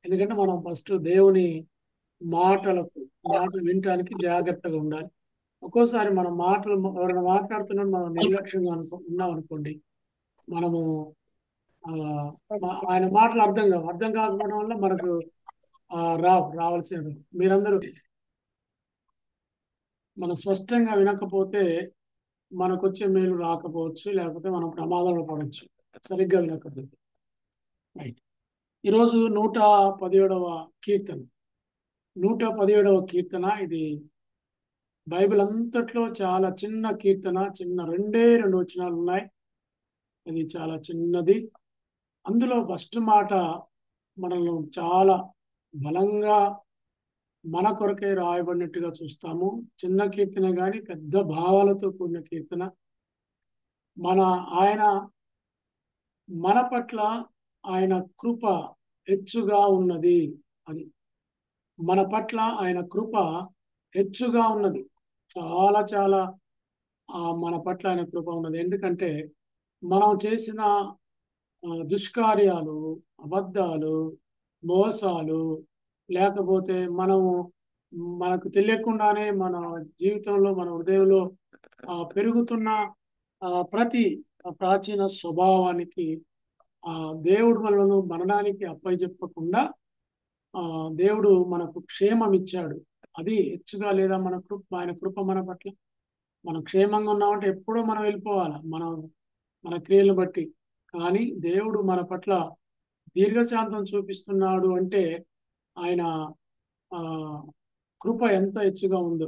ఎందుకంటే మనం ఫస్ట్ దేవుని మాటలు వినటానికి జాగ్రత్తగా ఉండాలి. ఒక్కోసారి మన మాటలు ఎవరైనా మాట్లాడుతున్నప్పుడు మనం నిర్లక్ష్యంగా ఉన్నాం అనుకోండి, మనము ఆ, ఆయన మాటలు అర్థం కాకపోవడం వల్ల మనకు రావాల్సిన మీరందరూ మనం స్పష్టంగా వినకపోతే మనకొచ్చే మేలు రాకపోవచ్చు, లేకపోతే మనం ప్రమాదంలో పడవచ్చు సరిగ్గా వినకపోతే. రైట్. ఈరోజు 117వ కీర్తన. 117వ కీర్తన ఇది బైబిల్ అంతట్లో చాలా చిన్న కీర్తన. రెండే రెండు వచనాలు ఉన్నాయి. ఇది చాలా చిన్నది. అందులో ఫస్ట్ మాట మనల్ని చాలా బలంగా మన కొరకే రాయబడినట్టుగా చూస్తాము. చిన్న కీర్తన కానీ పెద్ద భావాలతో కూడిన కీర్తన. మన ఆయన మన పట్ల ఆయన కృప హెచ్చుగా ఉన్నది. అది మన పట్ల ఆయన కృప హెచ్చుగా ఉన్నది. చాలా చాలా మన పట్ల ఆయన కృప ఉన్నది. ఎందుకంటే మనం చేసిన దుష్కార్యాలు, అబద్ధాలు, మోసాలు, లేకపోతే మనకు తెలియకుండానే మన జీవితంలో మన హృదయంలో పెరుగుతున్న ప్రతి ప్రాచీన స్వభావానికి దేవుడు మనలను మరణానికి అప్పచెప్పకుండా దేవుడు మనకు క్షేమం ఇచ్చాడు. అది హెచ్చుగా లేదా ఆయన కృప మన పట్ల. మనం క్షేమంగా ఉన్నామంటే ఎప్పుడో మనం వెళ్ళిపోవాలి మన క్రియలను బట్టి. కానీ దేవుడు మన పట్ల దీర్ఘశాంతం చూపిస్తున్నాడు అంటే ఆయన ఆ కృప ఎంత హెచ్చుగా ఉందో.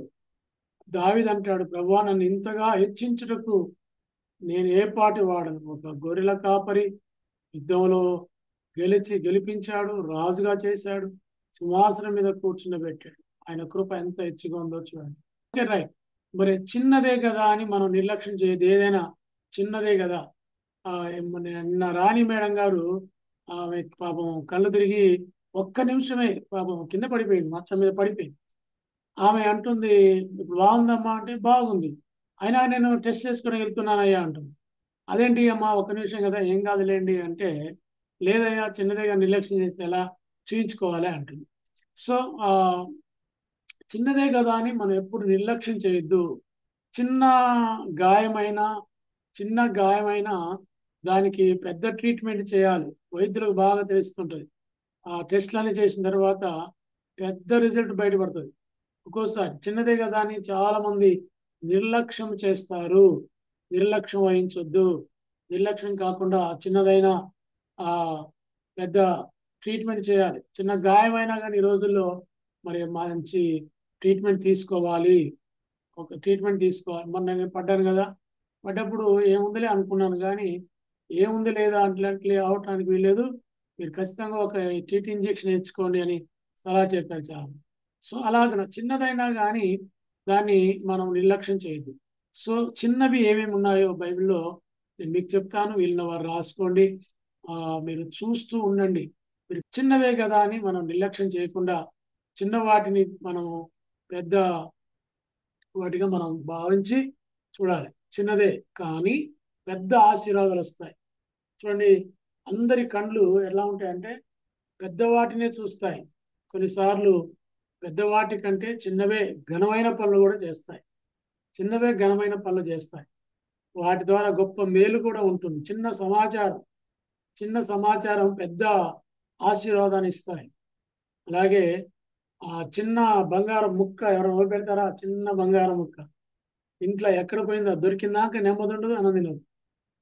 దావీదు అంటాడు, ప్రభువా నన్ను ఇంతగా హెచ్చించుటకు నేను ఏ పాటి వాడను. ఒక గొర్రెల కాపరి యుద్ధంలో గెలిపించాడు, రాజుగా చేశాడు, సింహాసనం మీద కూర్చుండబెట్టాడు. ఆయన కృప ఎంత హెచ్చుగా ఉందో చూడండి. Okay, right. మరి చిన్నదే కదా అని మనం నిర్లక్ష్యం చేయదు. ఏదైనా చిన్నదే కదా. నిన్న రాణి మేడం గారు ఆమె పాపం కళ్ళు తిరిగి ఒక్క నిమిషమే పాపం కింద పడిపోయింది, మంచం మీద పడిపోయింది. ఆమె అంటుంది, ఇప్పుడు బాగుందమ్మా అంటే బాగుంది, అయినా నేను టెస్ట్ చేసుకుని వెళ్తున్నానయ్యా అంటుంది. అదేంటి అమ్మా ఒక్క నిమిషం కదా ఏం కాదులేండి అంటే, లేదయ్యా చిన్నదిగా నిర్లక్ష్యం చేస్తే ఎలా, చూయించుకోవాలి అంటుంది. సో ఆ చిన్నదే కదా అని మనం ఎప్పుడు నిర్లక్ష్యం చేయొద్దు. చిన్న గాయమైన చిన్న గాయమైన దానికి పెద్ద ట్రీట్మెంట్ చేయాలి. వైద్యులకు బాగా తెలుస్తుంటుంది. ఆ టెస్ట్లన్నీ చేసిన తర్వాత పెద్ద రిజల్ట్ బయటపడుతుంది. ఒక్కోసారి చిన్నదే కదా అని చాలా మంది నిర్లక్ష్యం చేస్తారు. నిర్లక్ష్యం వహించొద్దు. నిర్లక్ష్యం కాకుండా చిన్నదైనా ఆ పెద్ద ట్రీట్మెంట్ చేయాలి. చిన్న గాయమైనా కానీ ఈ రోజుల్లో మరి మంచి ట్రీట్మెంట్ తీసుకోవాలి. ఒక ట్రీట్మెంట్ తీసుకోవాలి. మొన్న నేను పడ్డాను కదా, పడ్డప్పుడు ఏముందిలే అనుకున్నాను, కానీ ఏముంది లేదా అంటే అవటానికి వీల్లేదు. మీరు ఖచ్చితంగా ఒక టీటీ ఇంజెక్షన్ ఇచ్చుకోండి అని సలహా చెప్పారు చాలా. సో అలాగ చిన్నదైనా కానీ దాన్ని మనం నిర్లక్ష్యం చేయొద్దు. సో చిన్నవి ఏమేమి ఉన్నాయో బైబిల్లో నేను మీకు చెప్తాను, వీళ్ళని వారు రాసుకోండి. మీరు చూస్తూ ఉండండి. మీరు చిన్నవే కదా అని మనం నిర్లక్ష్యం చేయకుండా చిన్న వాటిని మనము పెద్ద వాటిగా మనం భావించి చూడాలి. చిన్నదే కానీ పెద్ద ఆశీర్వాదాలు వస్తాయి. చూడండి, అందరి కండ్లు ఎలా ఉంటాయంటే పెద్ద వాటినే చూస్తాయి. కొన్నిసార్లు పెద్దవాటి కంటే చిన్నవే ఘనమైన పనులు కూడా చేస్తాయి. చిన్నవే ఘనమైన పనులు చేస్తాయి. వాటి ద్వారా గొప్ప మేలు కూడా ఉంటుంది. చిన్న సమాచారం పెద్ద ఆశీర్వాదాన్ని ఇస్తాయి. అలాగే చిన్న బంగారం ముక్క ఎవరైనా వదిలిపెడతారా? చిన్న బంగారం ముక్క ఇంట్లో ఎక్కడ పోయిందో దొరికిందాక నెమ్మది ఉండదు, అన్నది లేదు.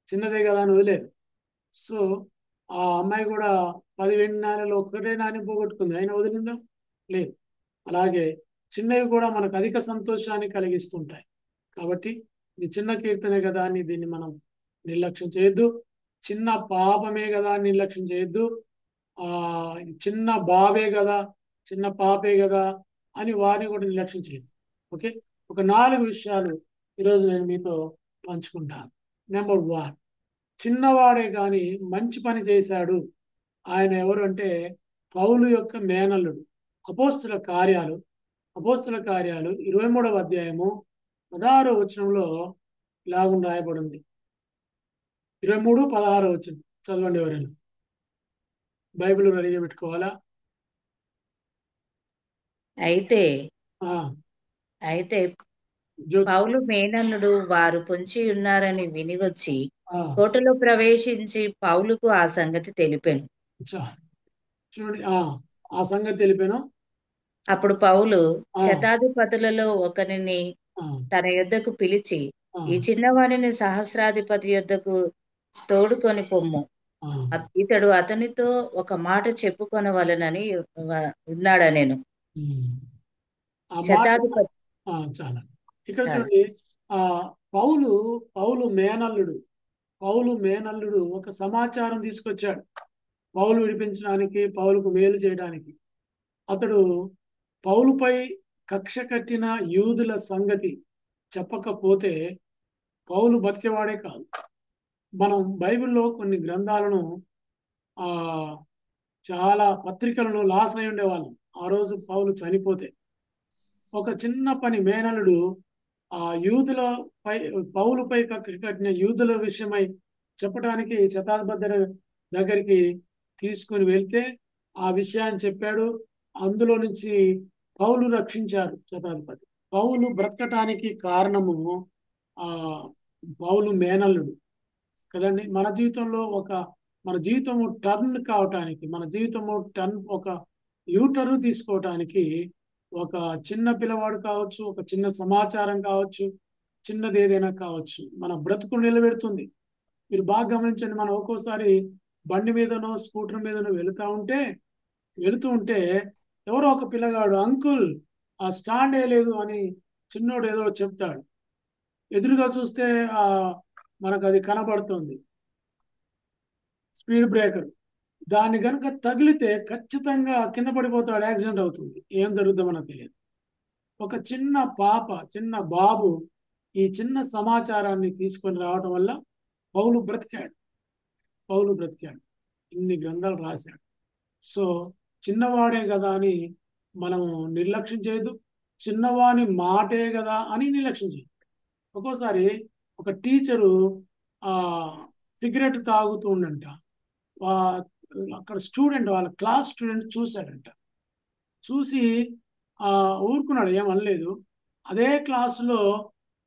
చిన్నదే కదా అని వదిలేదు. సో ఆ అమ్మాయి కూడా 10 వెండి నాణ్యాలు ఒక్కటే నాణ్యం పోగొట్టుకుంది, అయినా వదిలిందా? లేదు. అలాగే చిన్నవి కూడా మనకు అధిక సంతోషాన్ని కలిగిస్తుంటాయి. కాబట్టి ఇది చిన్న కీర్తనే కదా అని దీన్ని మనం నిర్లక్ష్యం చేయొద్దు. చిన్న పాపమే కదా అని నిర్లక్ష్యం చేయొద్దు. ఆ చిన్న బావే కదా, చిన్న పాపే కదా అని వారిని కూడా నిర్లక్ష్యం చేయొద్దు. ఓకే, ఒక 4 విషయాలు ఈరోజు నేను మీతో పంచుకుంటాను. నెంబర్ 1, చిన్నవాడే కానీ మంచి పని చేశాడు. ఆయన ఎవరు అంటే పౌలు యొక్క మేనల్లుడు. అపోస్తుల కార్యాలు 23వ అధ్యాయము 16వ వచనంలో ఇలాగున రాయబడింది. 23, 16 వచనం చదవండి. ఎవరైనా బైబిల్ రెడీగా పెట్టుకోవాలా? అయితే ఆ, అయితే జ్యోతిష్. పౌలు మేనల్లుడు వారు పొంచి ఉన్నారని విని వచ్చి ఆ, కోటలో ప్రవేశించి పౌలుకు ఆ సంగతి తెలిపాను. చా- చూడండి. ఆ సంగతి తెలిపాను. అప్పుడు పౌలు ఆ, శతాధిపతులలో ఒకనిని ఆ, తన యొద్దకు పిలిచి, ఆ, ఈ చిన్నవానిని సహస్రాధిపతి యొద్దకు తోడుకొని పొమ్ము. ఆ, ఇతడు అతనితో ఒక మాట చెప్పుకొనవలెనని ఉన్నాడనెను. ఉమ్. ఆ మాట. శతాధిపతి చాలా. ఇక్కడ చాలు. చూడండి. ఆ పౌలు పౌలు మేనల్లుడు పౌలు మేనల్లుడు ఒక సమాచారం తీసుకొచ్చాడు. పౌలు విడిపించడానికి, పౌలుకు మేలు చేయడానికి. అతడు పౌలుపై కక్ష కట్టిన యూదుల సంగతి చెప్పకపోతే పౌలు బతికేవాడే కాదు. మనం బైబిల్లో కొన్ని గ్రంథాలను, ఆ చాలా పత్రికలను లాస్ అయి ఉండేవాళ్ళం. ఆ రోజు పౌలు చనిపోతే ఒక చిన్న పని మేనలుడు ఆ యూదుల పై పౌలుపై కక్ష కట్టిన యూదుల విషయమై చెప్పడానికి శతాధిపతి దగ్గరికి తీసుకుని వెళ్తే ఆ విషయాన్ని చెప్పాడు. అందులో నుంచి పౌలు రక్షించారు శతాధిపతి. పౌలు బ్రతకటానికి కారణము ఆ పౌలు మేనల్లుడు కదండి. మన జీవితంలో మన జీవితము టర్న్ కావటానికి, మన జీవితము టర్న్ ఒక యూటర్న్ తీసుకోవటానికి ఒక చిన్న పిల్లవాడు కావచ్చు, ఒక చిన్న సమాచారం కావచ్చు, చిన్నది ఏదైనా కావచ్చు, మన బ్రతుకు నిలబెడుతుంది. మీరు బాగా గమనించండి. మనం ఒక్కోసారి బండి మీదనో స్కూటర్ మీదనో వెళుతూ ఉంటే ఎవరో ఒక పిల్లగాడు, అంకుల్ ఆ స్టాండ్ వేయలేదు అని చిన్నోడు ఏదో చెప్తాడు. ఎదురుగా చూస్తే ఆ మనకు అది కనబడుతుంది, స్పీడ్ బ్రేకర్. దాన్ని కనుక తగిలితే ఖచ్చితంగా కింద పడిపోతాడు, యాక్సిడెంట్ అవుతుంది. ఏం జరుగుతుందో మనకు తెలియదు. ఒక చిన్న పాప, చిన్న బాబు ఈ చిన్న సమాచారాన్ని తీసుకొని రావడం వల్ల పౌలు బ్రతికాడు. పౌలు బ్రతికాడు, ఇన్ని గ్రంథాలు రాశాడు. సో చిన్నవాడే కదా అని మనం నిర్లక్ష్యం చేయదు. చిన్నవాని మాటే కదా అని నిర్లక్ష్యం చేయదు. ఒక్కోసారి ఒక టీచరు ఆ సిగరెట్ తాగుతూ ఉండంట. వా- అక్కడ స్టూడెంట్, వాళ్ళ క్లాస్ స్టూడెంట్ చూశాడంట. చూసి ఆ ఊరుకున్నాడు, ఏమనలేదు. అదే క్లాసులో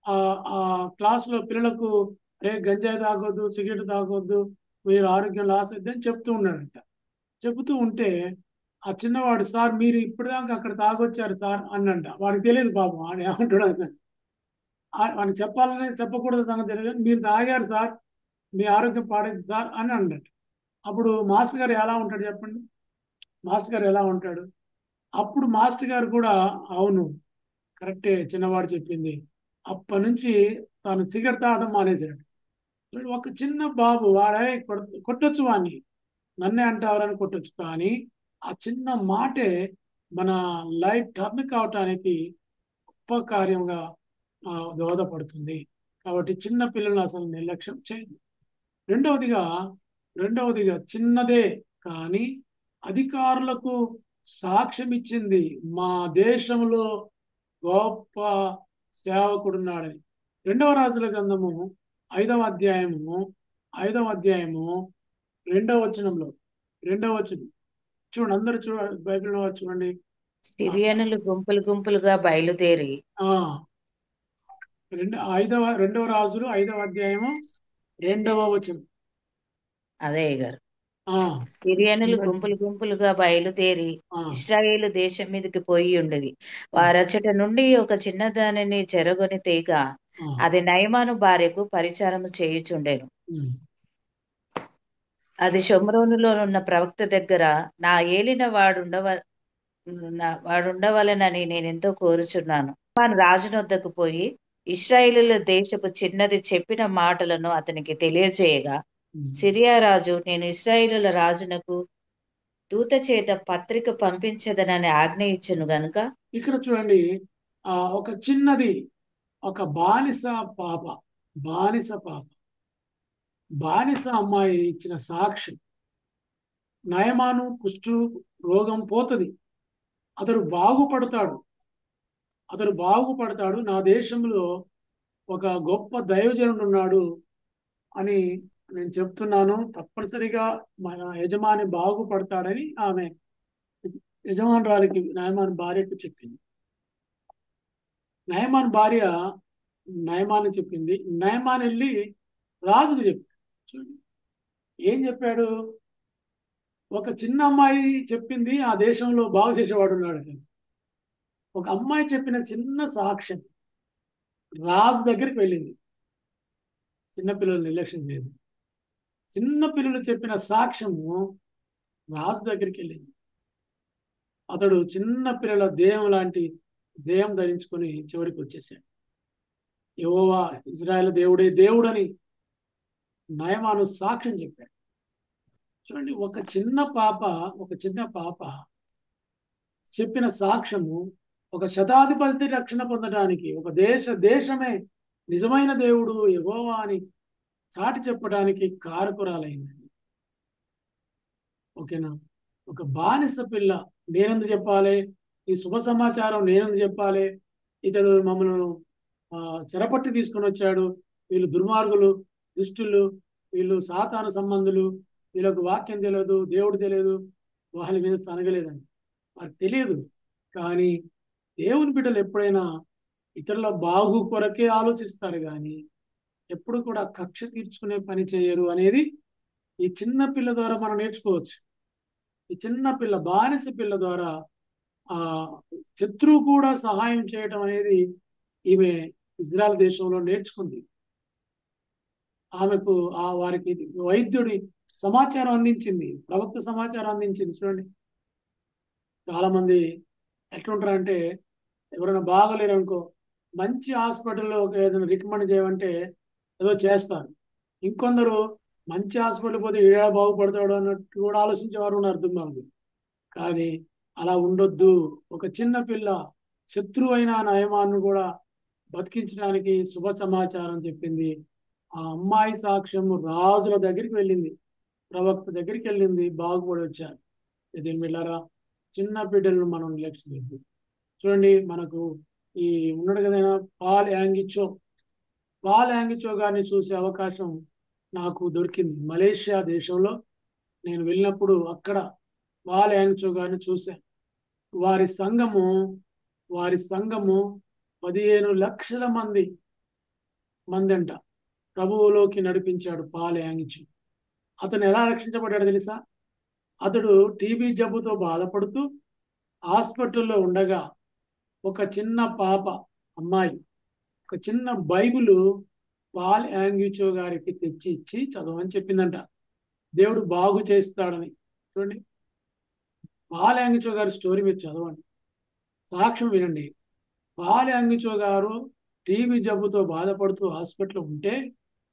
ఆ ఆ క్లాసులో పిల్లలకు రే గంజాయి తాగొద్దు, సిగరెట్ తాగొద్దు, మీరు ఆరోగ్యం లాస్ అవుతుంది అని చెప్తూ ఉన్నాడంట. చెబుతూ ఉంటే ఆ చిన్నవాడు, సార్ మీరు ఇప్పటిదాకా అక్కడ తాగొచ్చారు సార్ అన్నంట. వాడికి తెలియదు పాపం, వాడు ఏమంటాడు అసలు. వాడికి చెప్పాలని చెప్పకూడదు తనకు తెలియదు. మీరు తాగారు సార్, మీ ఆరోగ్యం పాడైంది సార్ అని అన్నట్టు. అప్పుడు మాస్టర్ గారు ఎలా ఉంటాడు చెప్పండి? మాస్టర్ గారు ఎలా ఉంటాడు? అప్పుడు మాస్టర్ గారు కూడా అవును, కరెక్టే చిన్నవాడు చెప్పింది. అప్పటి నుంచి తాను సిగరెట్ తాగడం మానేశాడు. ఒక చిన్న బాబు వాడే కొట్టొచ్చు వాడిని, నన్నే అంటావరని కొట్టొచ్చు, కానీ ఆ చిన్న మాటే మన లైఫ్ టర్న్ కావటానికి గొప్ప కార్యంగా దోహదపడుతుంది. కాబట్టి చిన్న పిల్లలు అసలు నిర్లక్ష్యం చేయదు. రెండవదిగా రెండవదిగా చిన్నదే కానీ అధికారులకు సాక్ష్యం ఇచ్చింది, మా దేశంలో గొప్ప సేవకుడున్నాడని. రెండవ రాజుల గ్రంథము 5వ అధ్యాయము 5వ అధ్యాయము 2వ వచనంలో, 2వ వచనం చూడండి. అందరూ బైబిల్లో చూడండి. ఆ సిరియనులు గుంపులు గుంపులుగా బయలుదేరి ఆ, 2వ రాజులు 5వ అధ్యాయము 2వ వచనం. అదే గారు ఆ సిరియనులు అందరికీ. గుంపులు గుంపులుగా బయలుదేరి ఆ ఇశ్రాయేలు దేశం మీదకి పోయి ఉండేది. ఆ వారచ్చట నుండి ఒక చిన్నదానిని చెరగొని తేగా ఆ అది నయమాను భార్యకు పరిచారము చేయుచుండెను. ఉమ్, అది షోమ్రోనులో ఉన్న ప్రవక్త దగ్గర నా ఏలిన వాడుండవలెనని నేనెంతో కోరుచున్నాను. వారు రాజునొద్దకు పోయి ఇశ్రాయేలీయుల దేశపు చిన్నది చెప్పిన మాటలను అతనికి తెలియజేయగా, ఉమ్. సిరియా రాజు, నేను ఇశ్రాయేలీయుల రాజునకు దూత చేత పత్రిక పంపించదనని ఆజ్ఞ ఇచ్చెను గనుక ఇక్కడ చూడండి. ఒక చిన్నది, ఒక పాప బానిస పాప బానిస అమ్మాయి ఇచ్చిన సాక్ష్యం, నయమాను కుష్టు రోగం పోతుంది, అతడు బాగుపడతాడు, నా దేశంలో ఒక గొప్ప దైవజనుడు ఉన్నాడు అని నేను చెప్తున్నాను. తప్పనిసరిగా మన యజమాని బాగుపడతాడని ఆమె యజమానురాలికి నయమాన్ భార్యకు చెప్పింది. నయమాన్ భార్య నయమాన్ చెప్పింది. నయమాన్ వెళ్ళి రాజుకు చెప్పాడు. చూడండి ఏం చెప్పాడు. ఒక చిన్న అమ్మాయి చెప్పింది ఆ దేశంలో బాగు చేసేవాడు ఉన్నాడు. ఒక అమ్మాయి చెప్పిన చిన్న సాక్ష్యం రాజు దగ్గరికి వెళ్ళింది. చిన్నపిల్లలు నిర్లక్ష్యం చేయదు. చిన్న పిల్లలు చెప్పిన సాక్ష్యము రాజు దగ్గరికి వెళ్ళింది. అతడు చిన్న పిల్లల దేహం లాంటి దేహం ధరించుకొని చివరికి వచ్చేసాడు. యెహోవా ఇజ్రాయేల్ దేవుడే దేవుడని నయమాను సాక్ష్యం చెప్పాడు. చూడండి ఒక చిన్న పాప చెప్పిన సాక్ష్యము ఒక శతాధిపతి రక్షణ పొందడానికి, ఒక దేశమే నిజమైన దేవుడు యెహోవా అని చాటి చెప్పడానికి కారకురాలైంది. ఓకేనా. ఒక బానిస పిల్ల నేనెందుకు చెప్పాలి, ఈ శుభ సమాచారం నేనెందుకు చెప్పాలి, ఇతడు మమ్మల్ని చెరపట్టి తీసుకొని వచ్చాడు, వీళ్ళు దుర్మార్గులు, దుష్టులు, వీళ్ళు సాతాను సంబంధులు, వీళ్ళకు వాక్యం తెలియదు, దేవుడు తెలియదు, వాళ్ళ మీద సనగలేదని వారికి తెలియదు. కానీ దేవుని బిడ్డలు ఎప్పుడైనా ఇతరుల బాగు కొరకే ఆలోచిస్తారు, కానీ ఎప్పుడు కూడా కక్ష తీర్చుకునే పని చేయరు అనేది ఈ చిన్న పిల్ల ద్వారా మనం నేర్చుకోవచ్చు. ఈ చిన్న పిల్ల, బానిస పిల్ల ద్వారా ఆ శత్రువు కూడా సహాయం చేయటం అనేది ఈమె ఇజ్రాయెల్ దేశంలో నేర్చుకుంది. ఆమెకు వారికి వైద్యుడి సమాచారం అందించింది, ప్రవక్త సమాచారం అందించింది. చూడండి చాలా మంది ఎట్లుంటారంటే, ఎవరైనా బాగలేరు అనుకో, మంచి హాస్పిటల్లో ఏదైనా రికమెండ్ చేయమంటే ఏదో చేస్తారు. ఇంకొందరు మంచి హాస్పిటల్ పోతే ఏడా బాగుపడతాడు అన్నట్టు కూడా ఆలోచించేవారు ఉన్నారు దుర్మార్గులు. కానీ అలా ఉండొద్దు. ఒక చిన్న పిల్ల శత్రువు అయిన నయమాను కూడా బతికించడానికి శుభ సమాచారం చెప్పింది. ఆ అమ్మాయి సాక్ష్యం రాజుల దగ్గరికి వెళ్ళింది, ప్రవక్త దగ్గరికి వెళ్ళింది, బాగుపడి వచ్చారు. దీని వెళ్ళారా, చిన్న బిడ్డలను మనం నిర్లక్ష్యం చేయద్దు. చూడండి మనకు ఈ ఉన్నాడు కదైనా పాల్ యాంగిచో గారిని చూసే అవకాశం నాకు దొరికింది. మలేషియా దేశంలో నేను వెళ్ళినప్పుడు అక్కడ పాల్ యాంగిచో గారిని చూశాను. వారి సంఘము 15 లక్షల మంది అంట ప్రభువులోకి నడిపించాడు పాల్ యాంగిచో. అతను ఎలా రక్షించబడ్డాడు తెలుసా. అతడు టీబీ జబ్బుతో బాధపడుతూ హాస్పిటల్లో ఉండగా ఒక చిన్న అమ్మాయి ఒక చిన్న బైబిల్ పాల్ యాంగిచో గారికి తెచ్చి ఇచ్చి చదవని చెప్పిందంట. దేవుడు బాగు చేస్తాడని. చూడండి పాల్ యాంగిచో గారి స్టోరీ మీరు చదవండి, సాక్ష్యం వినండి. పాల్ యాంగిచో గారు టీబీ జబ్బుతో బాధపడుతూ హాస్పిటల్ ఉంటే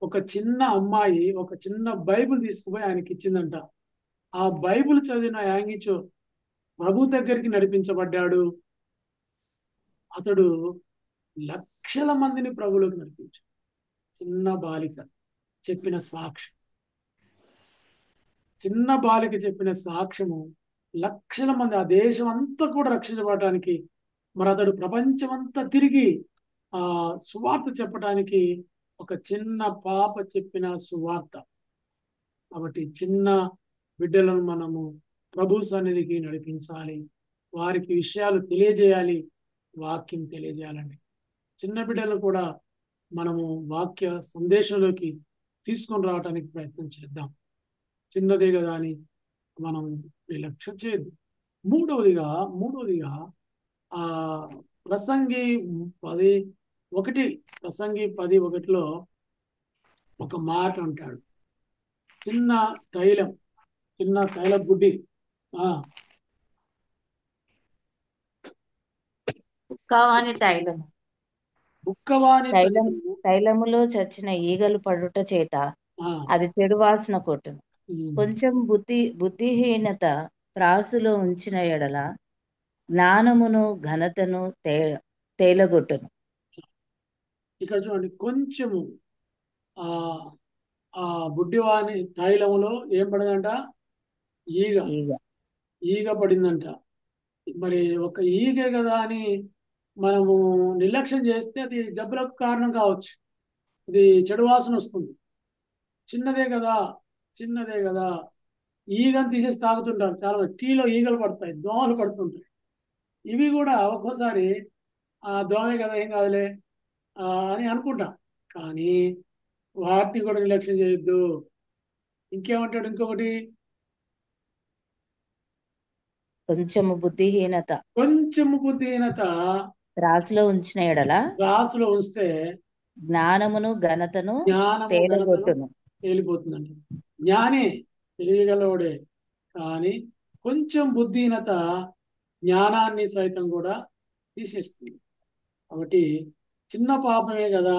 ఒక చిన్న అమ్మాయి ఒక చిన్న బైబిల్ తీసుకుపోయి ఆయనకి ఇచ్చిందంట. ఆ బైబిల్ చదివిన యాంగిచో ప్రభు దగ్గరికి నడిపించబడ్డాడు. అతడు లక్షల మందిని ప్రభువులోకి నడిపించాడు. చిన్న బాలిక చెప్పిన సాక్ష్యము లక్షల మంది, ఆ దేశం అంతా కూడా రక్షించబడటానికి, మరి అతడు ప్రపంచమంతా తిరిగి సువార్త చెప్పడానికి ఒక చిన్న పాప చెప్పిన సువార్త. కాబట్టి చిన్న బిడ్డలను మనము ప్రభు సన్నిధికి నడిపించాలి, వారికి విషయాలు తెలియజేయాలి, వాక్యం తెలియజేయాలండి. చిన్న బిడ్డలను కూడా మనము వాక్య సందేశంలోకి తీసుకొని రావడానికి ప్రయత్నం చేద్దాం. చిన్నదే కదా అని మనం నిర్లక్ష్యం చేయద్దు. మూడవదిగా ఆ ప్రసంగి 10:1లో ఒక మాట అంటాడు, చిన్న తైల బుడ్డి బుక్కవాని తైలము బుక్కవాని తైలములో చచ్చిన ఈగలు పడుట చేత అది చెడు వాసన కొట్టును. కొంచెం బుద్ధిహీనత త్రాసులో ఉంచిన ఎడల జ్ఞానమును ఘనతను తేలగొట్టును. ఇక్కడ చూడండి, కొంచెము ఆ బుడ్డివాని తైలములో ఏం పడిందంట, ఈగ పడిందంట. మరి ఒక ఈగే కదా అని మనము నిర్లక్ష్యం చేస్తే అది జబ్బులకు కారణం కావచ్చు, అది చెడు వాసన వస్తుంది. చిన్నదే కదా ఈగను తీసేసి తాగుతుంటారు చాలా మంది. టీలో ఈగలు పడతాయి, దోమలు పడుతుంటాయి. ఇవి కూడా ఒక్కోసారి దోమే కదా ఏం కాదులే అని అనుకుంటాం. కానీ వాటిని కూడా నిర్లక్ష్యం చేయొద్దు. ఇంకేమంటాడు ఇంకొకటి, కొంచెము బుద్ధిహీనత కొంచెం బుద్ధిహీనత త్రాసులో ఉంచిన ఎడల రాసులో ఉంచితే జ్ఞానమును ఘనతను జ్ఞానము ఘనతను తేలగొట్టును. తేలిపోతుందండి. జ్ఞాని తెలియగలవాడే, కానీ కొంచెం బుద్ధిహీనత జ్ఞానాన్ని సైతం కూడా తీసేస్తుంది. కాబట్టి చిన్న పాపమే కదా,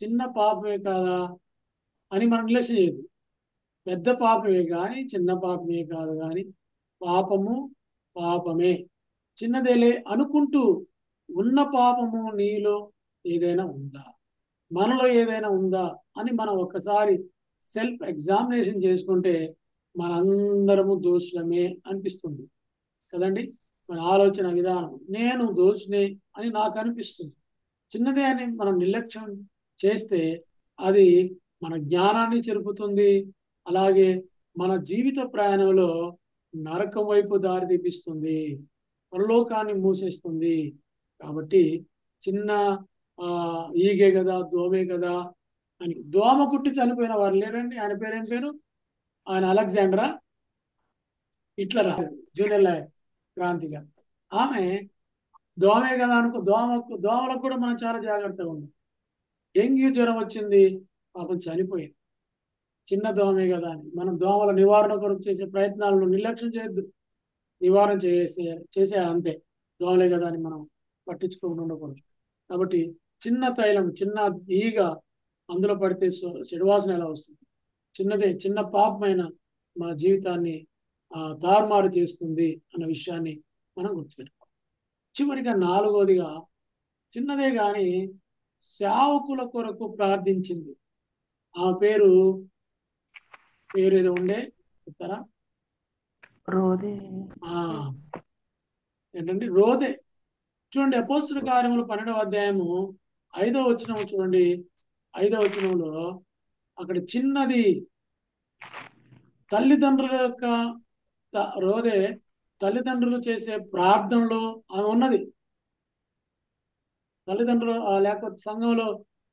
చిన్న పాపమే కాదా అని మనం నిర్లక్ష్యం చేయదు. పెద్ద పాపమే కానీ చిన్న పాపమే కాదు కానీ పాపము పాపమే, చిన్నదేలే అనుకుంటూ ఉన్న పాపము నీలో ఏదైనా ఉందా, మనలో ఏదైనా ఉందా అని మనం ఒక్కసారి సెల్ఫ్ ఎగ్జామినేషన్ చేసుకుంటే మనందరము దోషులమే అనిపిస్తుంది కదండి. మన ఆలోచన విధానం నేను దోషిని అని నాకు అనిపిస్తుంది. చిన్నదే అని మనం నిర్లక్ష్యం చేస్తే అది మన జ్ఞానాన్ని చెరుపుతుంది. అలాగే మన జీవిత ప్రయాణంలో నరకం వైపు దారి తీపిస్తుంది, పరలోకాన్ని మూసేస్తుంది. కాబట్టి చిన్న ఈగే కదా, దోమే కదా అని దోమ కుట్టి చనిపోయిన వారు లేరండి. ఆయన పేరేం పేరు, ఆయన అలెగ్జాండరా హిట్లర్, జూనియర్ క్రాంతిగా. ఆమె దోమే కదా అనుకో, దోమలకు కూడా మనం చాలా జాగ్రత్తగా ఉన్నాం. డెంగ్యూ జ్వరం వచ్చింది, పాపం చనిపోయింది. చిన్న దోమే కదా అని మనం దోమల నివారణ కొరకు చేసే ప్రయత్నాలను నిర్లక్ష్యం చేయొద్దు. నివారణ చేసే అంతే, దోమలే కదా అని మనం పట్టించుకోకుండా ఉండకూడదు. కాబట్టి చిన్న తైలం, చిన్న ఈగ అందులో పడితే చెడువాసన ఎలా వస్తుంది. చిన్న పాపమైన మన జీవితాన్ని తారుమారు చేస్తుంది అన్న విషయాన్ని మనం గుర్తుపెట్టుకోవాలి. చివరిగా నాలుగోదిగా, చిన్నదే కానీ సేవకుల కొరకు ప్రార్థించింది. ఆ పేరు ఏదో ఉండే, చెప్తారా? రోదే ఏంటండి, రోదే. చూడండి, అపోస్తుల కార్యములు 12వ అధ్యాయము 5వ వచనం చూడండి. 5వ వచనంలో అక్కడ చిన్నది తల్లిదండ్రుల యొక్క రోదే తల్లిదండ్రులు చేసే ప్రార్థనలో ఆమె ఉన్నది. తల్లిదండ్రులు లేకపోతే సంఘంలో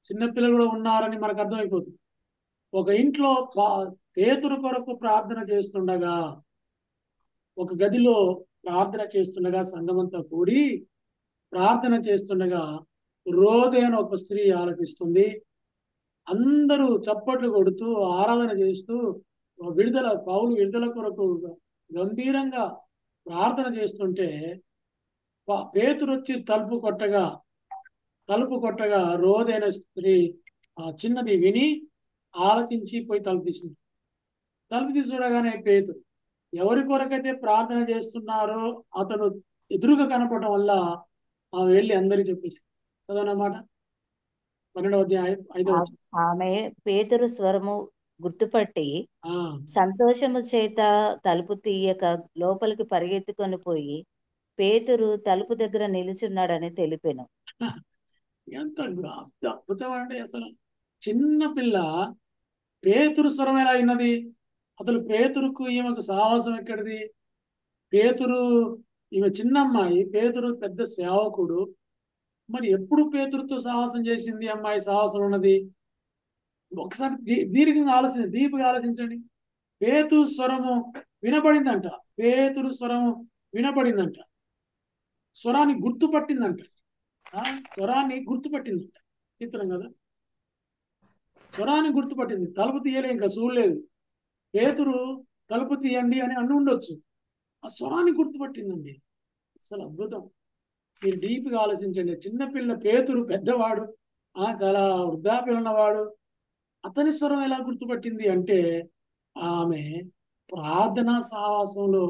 చిన్నపిల్లలు కూడా ఉన్నారని మనకు అర్థమైపోతుంది. ఒక ఇంట్లో పేతురు కొరకు ప్రార్థన చేస్తుండగా, ఒక గదిలో ప్రార్థన చేస్తుండగా, సంఘమంతా కూడి ప్రార్థన చేస్తుండగా రోదే అని ఒక స్త్రీ ఆలపిస్తుంది. అందరూ చప్పట్లు కొడుతూ ఆరాధన చేస్తూ పౌలు విడుదల కొరకు గంభీరంగా ప్రార్థన చేస్తుంటే పేతురు వచ్చి తలుపు కొట్టగా రోదైన స్త్రీ చిన్నది విని ఆలకించి పోయి తలుపు తీసింది. తలుపు తీసి చూడగానే పేతురు ఎవరి కొరకైతే ప్రార్థన చేస్తున్నారో అతను ఎదురుగా కనపడటం వల్ల వెళ్ళి అందరికి చెప్పేసి చదవనమాట. 12వ అధ్యాయం 5వ వచనం. ఆమె పేతురు స్వరము గుర్తుపట్టి సంతోషము చేత తలుపు తీయక లోపలికి పరిగెత్తుకొని పోయి పేతురు తలుపు దగ్గర నిలుచున్నాడని తెలిపెను. ఎంత అద్భుతం అంటే, అసలు చిన్న పిల్ల పేతురు స్వరం ఎలా అయినది? అసలు పేతురుకు ఈమెకు సాహసం ఎక్కడిది? పేతురు ఈమె చిన్న అమ్మాయి, పేతురు పెద్ద సేవకుడు. మరి ఎప్పుడు పేతురుతో సాహసం చేసింది అమ్మాయి? సాహసం ఉన్నది. ఒకసారి దీర్ఘంగా డీప్గా ఆలోచించండి. పేతురు స్వరము వినపడిందంట. పేతురు స్వరము వినపడిందంట. స్వరాన్ని గుర్తుపట్టిందంట. స్వరాన్ని గుర్తుపట్టిందంట. చిత్రం కదా. స్వరాన్ని గుర్తుపట్టింది. తలుపు తీయలే, ఇంకా చూడలేదు. పేతురు తలుపు తీయండి అని అన్ను ఉండొచ్చు. ఆ స్వరాన్ని గుర్తుపట్టిందండి. అసలు అద్భుతం. మీరు డీప్గా ఆలోచించండి. చిన్నపిల్ల పేతురు పెద్దవాడు, చాలా వృద్ధాప్యం ఉన్నవాడు. అతని స్వరం ఎలా గుర్తుపట్టింది అంటే ఆమె ప్రార్థనా సహవాసంలో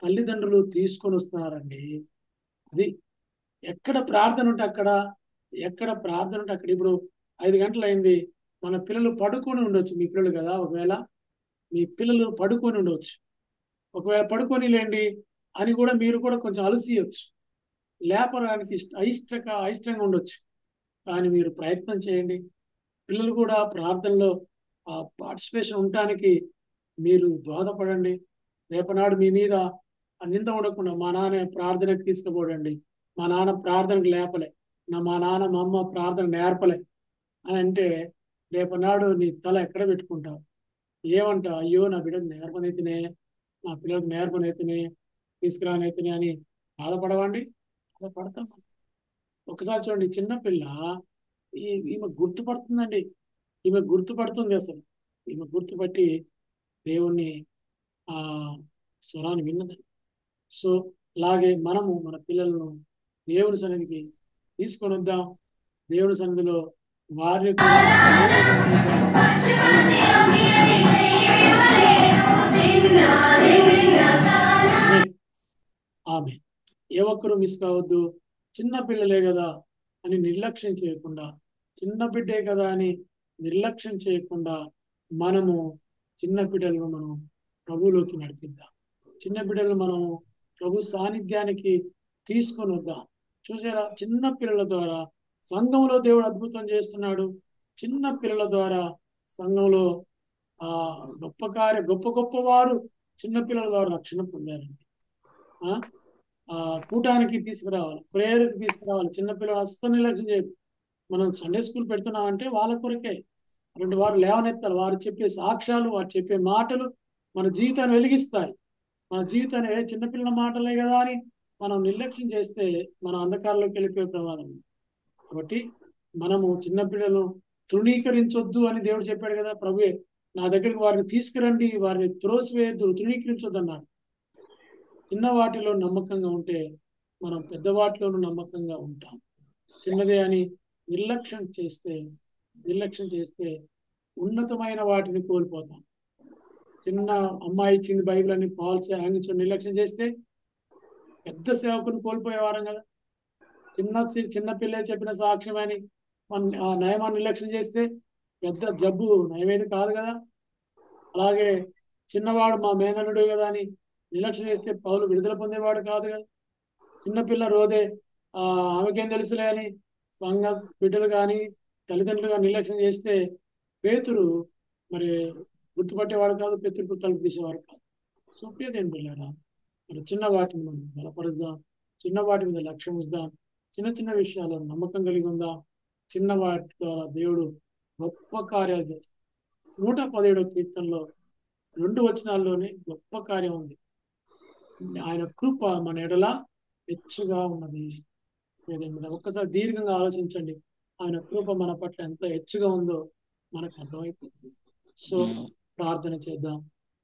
తల్లిదండ్రులు తీసుకొని వస్తున్నారండి. అది ఎక్కడ ప్రార్థన ఉంటే అక్కడ, ఎక్కడ ప్రార్థన ఉంటే అక్కడ. ఇప్పుడు 5 గంటలు అయింది, మన పిల్లలు పడుకొని ఉండొచ్చు. మీ పిల్లలు కదా, ఒకవేళ మీ పిల్లలు పడుకొని ఉండవచ్చు. ఒకవేళ పడుకొని లేండి అని కూడా మీరు కూడా కొంచెం అలసియచ్చు, లేపడానికి అయిష్టంగా ఉండొచ్చు. కానీ మీరు ప్రయత్నం చేయండి. పిల్లలు కూడా ప్రార్థనలో పార్టిసిపేషన్ ఉండటానికి మీరు దోహదపడండి. రేపనాడు మీ మీద ఆ నింద ఉండకుండా మా నాన్న ప్రార్థనకు తీసుకుపోడండి, మా నాన్న ప్రార్థనకు లేపలే, మా నాన్న మా అమ్మ ప్రార్థన నేర్పలే అని అంటే రేపనాడు నీ తల ఎక్కడ పెట్టుకుంటావు? ఏమంటావు? అయ్యో నా బిడ్డకు నేర్పనైతేనే, నా పిల్లలకు నేర్పనైతేనే, తీసుకురానైతేనే అని బాధపడవండి? బాధపడతాం. ఒకసారి చూడండి, చిన్నపిల్ల ఈమె గుర్తుపడుతుందండి. ఈమె గుర్తుపడుతుంది అసలు. ఈమె గుర్తుపట్టి దేవుణ్ణి ఆ స్వరాన్ని విన్నదండి. సో అలాగే మనము మన పిల్లలను దేవుని సన్నిధికి తీసుకొని వద్దాం. దేవుని సన్నిధిలో వారి ఆమె ఏ ఒక్కరూ మిస్ కావద్దు. చిన్న పిల్లలే కదా అని నిర్లక్ష్యం చేయకుండా, చిన్న బిడ్డే కదా అని నిర్లక్ష్యం చేయకుండా మనము చిన్న బిడ్డలను మనం ప్రభువులోకి నడిపిద్దాం. చిన్న బిడ్డలను మనం ప్రభు సాన్నిధ్యానికి తీసుకొని వద్దాం. చూసారా, చిన్న పిల్లల ద్వారా సంఘంలో దేవుడు అద్భుతం చేస్తున్నాడు. చిన్న పిల్లల ద్వారా సంఘంలో గొప్ప గొప్ప వారు చిన్న పిల్లల ద్వారా రక్షణ పొందారండి. కూటానికి తీసుకురావాలి, ప్రేయర్కి తీసుకురావాలి. చిన్నపిల్లలు అస్సలు నిర్లక్ష్యం చేయదు. మనం సండే స్కూల్ పెడుతున్నామంటే వాళ్ళ కొరకే. 2 వారు లేవనెత్తాలి. వారు చెప్పే సాక్ష్యాలు, వారు చెప్పే మాటలు మన జీవితాన్ని వెలిగిస్తాయి. మన జీవితాన్ని చిన్నపిల్లల మాటలే కదా అని మనం నిర్లక్ష్యం చేస్తే మన అంధకారంలోకి వెళ్ళిపోయే ప్రమాదం ఉంది. కాబట్టి మనము చిన్నపిల్లలను తృణీకరించొద్దు అని దేవుడు చెప్పాడు కదా. ప్రభువే నా దగ్గరికి వారిని తీసుకురండి, వారిని త్రోసివేయద్దు, తృణీకరించొద్దు అన్నాడు. చిన్న వాటిలో నమ్మకంగా ఉంటే మనం పెద్ద వాటిలోనూ నమ్మకంగా ఉంటాం. చిన్నదే అని నిర్లక్ష్యం చేస్తే ఉన్నతమైన వాటిని కోల్పోతాం. చిన్న అమ్మాయి ఇచ్చింది బైబిల్ అని పాల్చి ఆంగించుకొని నిర్లక్ష్యం చేస్తే పెద్ద సేవకుని కోల్పోయేవారం కదా. చిన్న పిల్లలు చెప్పిన సాక్ష్యం అని నయమాన్ని నిర్లక్ష్యం చేస్తే పెద్ద జబ్బు నయమేది కాదు కదా. అలాగే చిన్నవాడు మా మేనల్లుడు కదా అని నిర్లక్ష్యం చేస్తే పౌలు విడుదల పొందేవాడు కాదు కదా. చిన్నపిల్ల రోదే ఆమెకేం తెలుసులే అని సంఘ బిడ్డలు కానీ తల్లిదండ్రులుగా నిర్లక్ష్యం చేస్తే పేతురు మరి గుర్తుపట్టేవాడు కాదు, పేతురు తలుపు తీసేవాడు కాదు. సుప్రియదేం పిల్లరా, మరి చిన్న వాటిని మనం బలపరుద్దాం, చిన్న వాటి మీద లక్ష్యం ఇద్దాం, చిన్న విషయాలను నమ్మకం కలిగి ఉందాం. చిన్న వాటి ద్వారా దేవుడు గొప్ప కార్యాలు చేస్తాడు. 117వ కీర్తనలో 2 వచనాల్లోనే గొప్ప కార్యం ఉంది. ఆయన కృప మన ఎడల హెచ్చుగా ఉన్నది. ఒక్కసారి దీర్ఘంగా ఆలోచించండి. ఆయన కృప మన పట్ల ఎంత హెచ్చుగా ఉందో మనకు అర్థమైపోతుంది. సో ప్రార్థన చేద్దాం.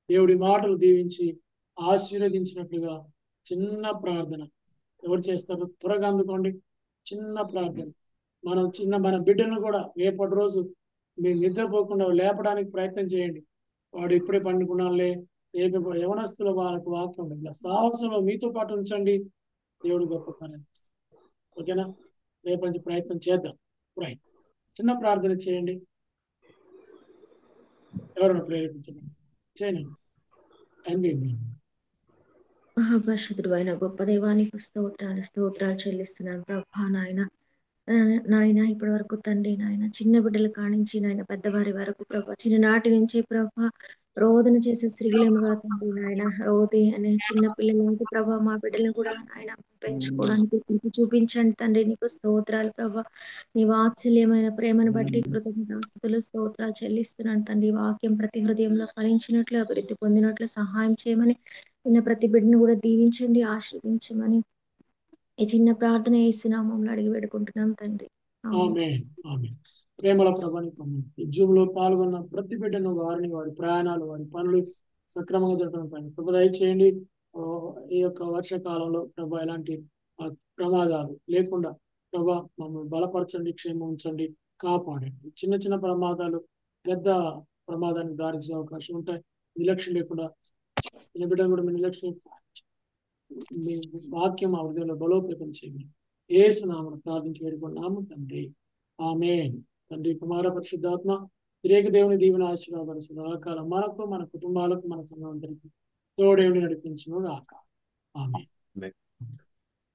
దేవుడి మాటలు దీవించి ఆశీర్వదించినట్లుగా చిన్న ప్రార్థన ఎవరు చేస్తారో త్వరగా అందుకోండి. చిన్న ప్రార్థన మన బిడ్డను కూడా రేపటి రోజు మీరు నిద్రపోకుండా లేపడానికి ప్రయత్నం చేయండి. వాడు ఇప్పుడే పండుకున్నాళ్ళే, రేపు యవనస్తుల వాళ్ళకు వాక్యం ఇలా సాహసంలో మీతో పాటు ఉంచండి. దేవుడు గొప్ప కార్యం చేస్తాడు. ఓకేనా? రేపటి నుంచి ప్రయత్నం చేద్దాం. రైట్, చిన్న ప్రార్థన చేయండి. ఎవరైనా ప్రేరేపించండి, చేయండి. మహాపరిశుద్ధుడు అయిన గొప్ప దైవానికి స్తోత్రాలు చెల్లిస్తున్నాను ప్రభా. నాయన ఇప్పటి వరకు తండ్రి నాయన చిన్న బిడ్డల కానించి నాయన పెద్దవారి వరకు ప్రభా, చిన్ననాటి నుంచి ప్రభా రోదన చేసే స్త్రీలముగా తండ్రి నాయన రోది అనే చిన్న పిల్లలు ప్రభా మా బిడ్డలను కూడా ఆయన పెంచుకోవడానికి చూపించండి తండ్రి. నీకు స్తోత్రాలు ప్రభా. నీ వాత్సల్యమైన ప్రేమను బట్టి కృతజ్ఞతాస్తుతులు స్తోత్రాలు చెల్లిస్తున్నాను తండ్రి. వాక్యం ప్రతి హృదయంలో ఫలించినట్లు అభివృద్ధి పొందినట్లు సహాయం చేయమని, నిన్న ప్రతి బిడ్డను కూడా దీవించండి, ఆశీర్వదించమని ఈ చిన్న ప్రార్థన యేసునామములో అడిగి వేడుకుంటున్నాం తండ్రి. ప్రేమల ప్రభానికి ఉద్యోగంలో పాల్గొన్న ప్రతి బిడ్డను, వారిని, వారి ప్రయాణాలు, వారి పనులు సక్రమంగా జరగడం ప్రభు దయచేయండి. ఈ యొక్క వర్షాకాలంలో ప్రభు ఎలాంటి ప్రమాదాలు లేకుండా ప్రభా మమ్మల్ని బలపరచండి, క్షేమం ఉంచండి, కాపాడండి. చిన్న ప్రమాదాలు పెద్ద ప్రమాదానికి దారితీసే అవకాశం ఉంటాయి. నిర్లక్ష్యం లేకుండా చిన్న బిడ్డను కూడా మీ నిర్లక్ష్యం మీ వాక్యం ఆ హృదయంలో బలోపేతం చేయండి. యేసు నామమున ప్రార్థించి వేడుకున్నాము తండ్రి, ఆమేన్. తండ్రి, కుమార, పరిశుద్ధాత్మ త్రియేక దేవుని దీవెన ఆశీర్వాదాలు సదాకాలం మనకు, మన కుటుంబాలకు, మన సంఘం అందరికీ తోడేవుని నడిపించును గాక. ఆమేన్.